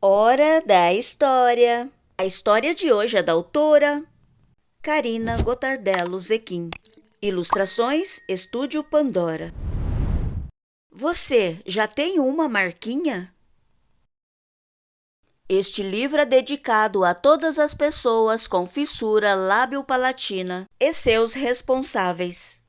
Hora da História. A história de hoje é da autora Carina Gotardello Zequim. Ilustrações Estúdio Pandora. Você já tem uma marquinha? Este livro é dedicado a todas as pessoas com fissura lábio-palatina e seus responsáveis.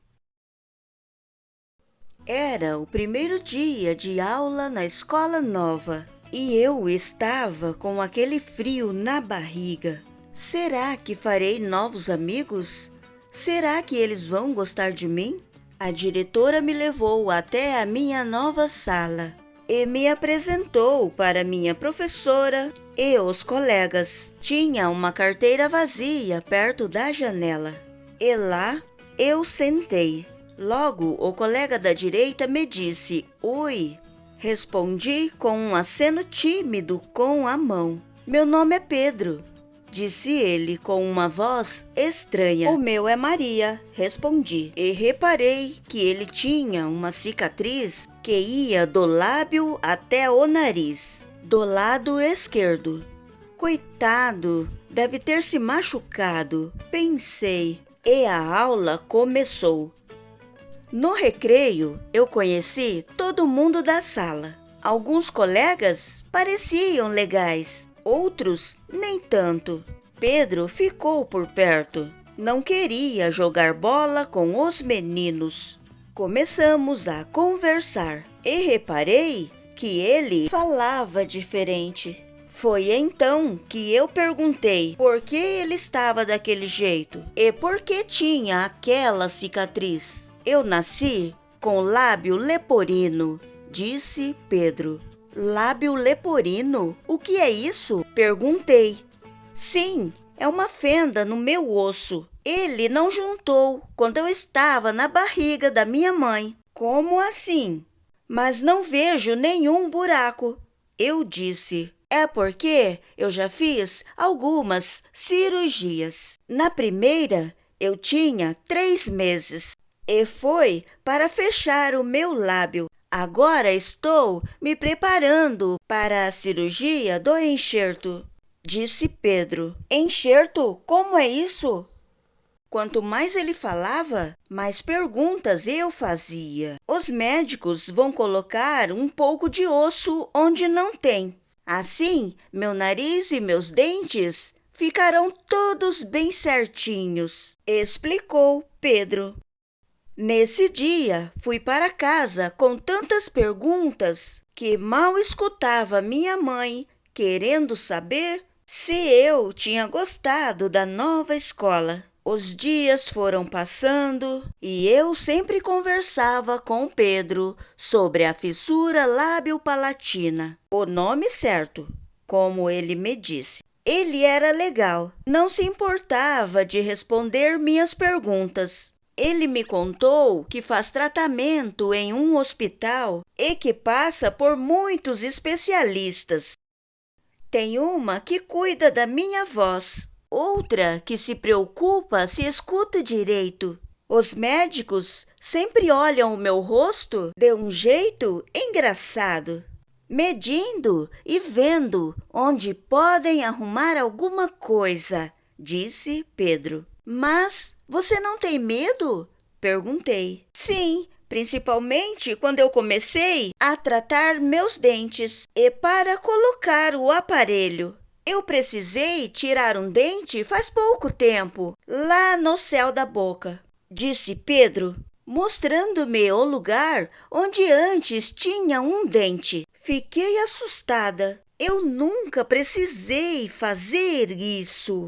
Era o primeiro dia de aula na escola nova e eu estava com aquele frio na barriga. Será que farei novos amigos? Será que eles vão gostar de mim? A diretora me levou até a minha nova sala e me apresentou para minha professora e os colegas. Tinha uma carteira vazia perto da janela e lá eu sentei. Logo, o colega da direita me disse, oi. Respondi com um aceno tímido com a mão. Meu nome é Pedro, disse ele com uma voz estranha. O meu é Maria, respondi. E reparei que ele tinha uma cicatriz que ia do lábio até o nariz, do lado esquerdo. Coitado, deve ter se machucado, pensei. E a aula começou. No recreio, eu conheci todo mundo da sala. Alguns colegas pareciam legais, outros nem tanto. Pedro ficou por perto. Não queria jogar bola com os meninos. Começamos a conversar e reparei que ele falava diferente. Foi então que eu perguntei por que ele estava daquele jeito e por que tinha aquela cicatriz. Eu nasci com lábio leporino, disse Pedro. Lábio leporino? O que é isso? Perguntei. Sim, é uma fenda no meu osso. Ele não juntou quando eu estava na barriga da minha mãe. Como assim? Mas não vejo nenhum buraco, eu disse. É porque eu já fiz algumas cirurgias. Na primeira, eu tinha 3 meses. E foi para fechar o meu lábio. Agora estou me preparando para a cirurgia do enxerto, disse Pedro. Enxerto? Como é isso? Quanto mais ele falava, mais perguntas eu fazia. Os médicos vão colocar um pouco de osso onde não tem. Assim, meu nariz e meus dentes ficarão todos bem certinhos, explicou Pedro. Nesse dia, fui para casa com tantas perguntas que mal escutava minha mãe querendo saber se eu tinha gostado da nova escola. Os dias foram passando e eu sempre conversava com Pedro sobre a fissura lábio-palatina, o nome certo, como ele me disse. Ele era legal, não se importava de responder minhas perguntas. Ele me contou que faz tratamento em um hospital e que passa por muitos especialistas. Tem uma que cuida da minha voz, outra que se preocupa se escuto direito. Os médicos sempre olham o meu rosto de um jeito engraçado, medindo e vendo onde podem arrumar alguma coisa, disse Pedro. Mas você não tem medo? Perguntei. Sim, principalmente quando eu comecei a tratar meus dentes e para colocar o aparelho. Eu precisei tirar um dente faz pouco tempo, lá no céu da boca, disse Pedro, mostrando-me o lugar onde antes tinha um dente. Fiquei assustada. Eu nunca precisei fazer isso.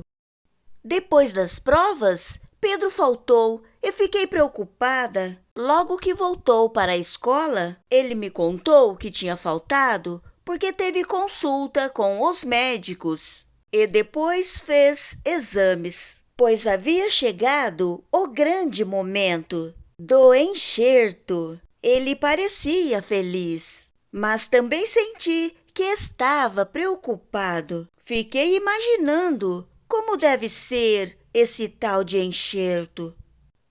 Depois das provas, Pedro faltou e fiquei preocupada. Logo que voltou para a escola, ele me contou que tinha faltado porque teve consulta com os médicos e depois fez exames, pois havia chegado o grande momento do enxerto. Ele parecia feliz, mas também senti que estava preocupado. Fiquei imaginando como deve ser esse tal de enxerto.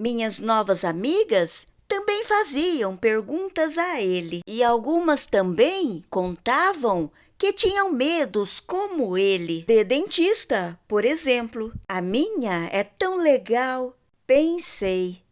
Minhas novas amigas também faziam perguntas a ele e algumas também contavam que tinham medos como ele, de dentista, por exemplo. A minha é tão legal, pensei.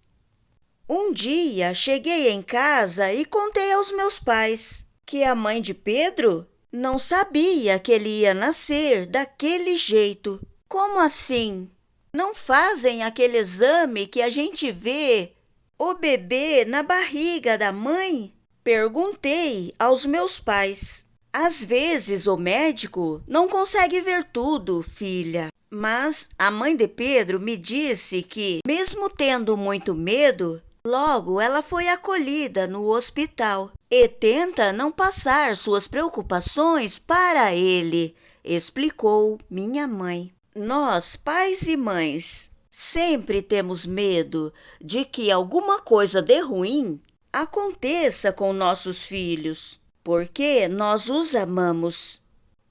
Um dia cheguei em casa e contei aos meus pais que a mãe de Pedro não sabia que ele ia nascer daquele jeito. Como assim? Não fazem aquele exame que a gente vê o bebê na barriga da mãe? Perguntei aos meus pais. Às vezes o médico não consegue ver tudo, filha. Mas a mãe de Pedro me disse que, mesmo tendo muito medo, logo ela foi acolhida no hospital e tenta não passar suas preocupações para ele, explicou minha mãe. Nós, pais e mães, sempre temos medo de que alguma coisa de ruim aconteça com nossos filhos, porque nós os amamos.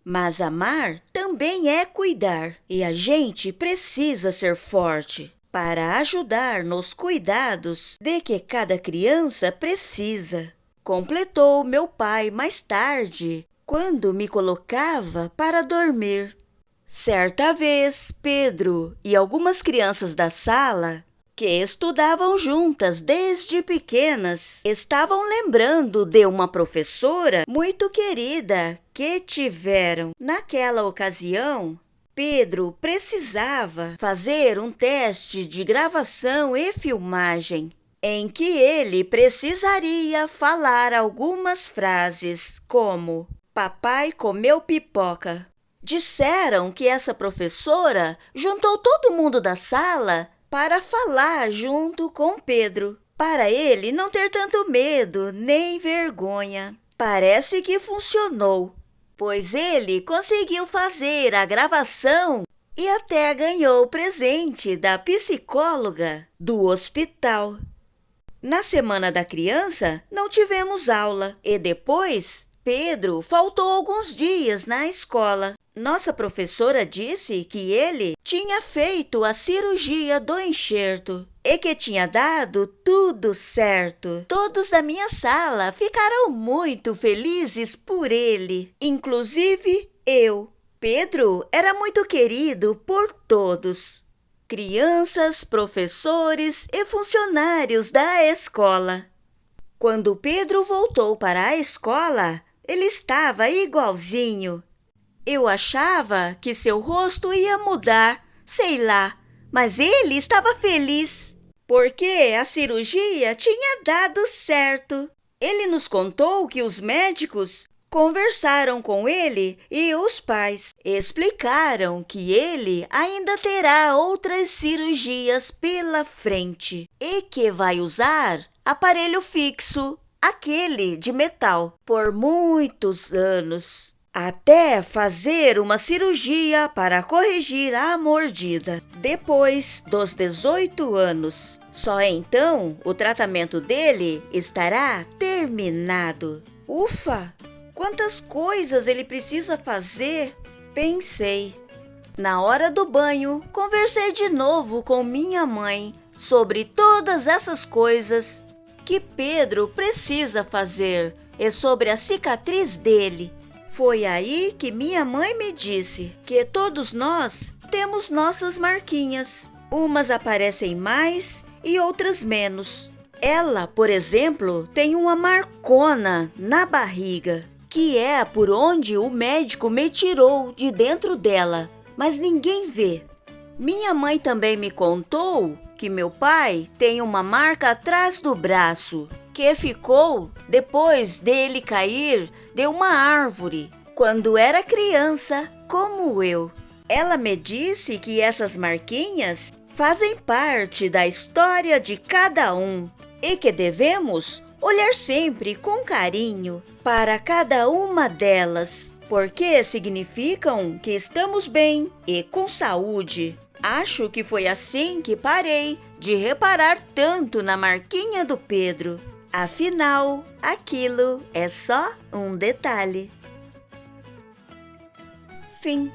Mas amar também é cuidar, e a gente precisa ser forte para ajudar nos cuidados de que cada criança precisa, completou meu pai mais tarde, quando me colocava para dormir. Certa vez, Pedro e algumas crianças da sala, que estudavam juntas desde pequenas, estavam lembrando de uma professora muito querida que tiveram. Naquela ocasião, Pedro precisava fazer um teste de gravação e filmagem, em que ele precisaria falar algumas frases como "Papai comeu pipoca". Disseram que essa professora juntou todo mundo da sala para falar junto com Pedro, para ele não ter tanto medo nem vergonha. Parece que funcionou, pois ele conseguiu fazer a gravação e até ganhou o presente da psicóloga do hospital. Na Semana da Criança, não tivemos aula e depois Pedro faltou alguns dias na escola. Nossa professora disse que ele tinha feito a cirurgia do enxerto e que tinha dado tudo certo. Todos da minha sala ficaram muito felizes por ele, inclusive eu. Pedro era muito querido por todos, crianças, professores e funcionários da escola. Quando Pedro voltou para a escola, ele estava igualzinho. Eu achava que seu rosto ia mudar, sei lá, mas ele estava feliz, porque a cirurgia tinha dado certo. Ele nos contou que os médicos conversaram com ele e os pais explicaram que ele ainda terá outras cirurgias pela frente e que vai usar aparelho fixo, aquele de metal, por muitos anos, até fazer uma cirurgia para corrigir a mordida, depois dos 18 anos. Só então o tratamento dele estará terminado. Ufa! Quantas coisas ele precisa fazer? Pensei. Na hora do banho, conversei de novo com minha mãe sobre todas essas coisas que Pedro precisa fazer e sobre a cicatriz dele. Foi aí que minha mãe me disse que todos nós temos nossas marquinhas. Umas aparecem mais e outras menos. Ela, por exemplo, tem uma marcona na barriga, que é por onde o médico me tirou de dentro dela, mas ninguém vê. Minha mãe também me contou que meu pai tem uma marca atrás do braço, que ficou depois dele cair de uma árvore, quando era criança, como eu. Ela me disse que essas marquinhas fazem parte da história de cada um e que devemos olhar sempre com carinho para cada uma delas, porque significam que estamos bem e com saúde. Acho que foi assim que parei de reparar tanto na marquinha do Pedro. Afinal, aquilo é só um detalhe. Fim.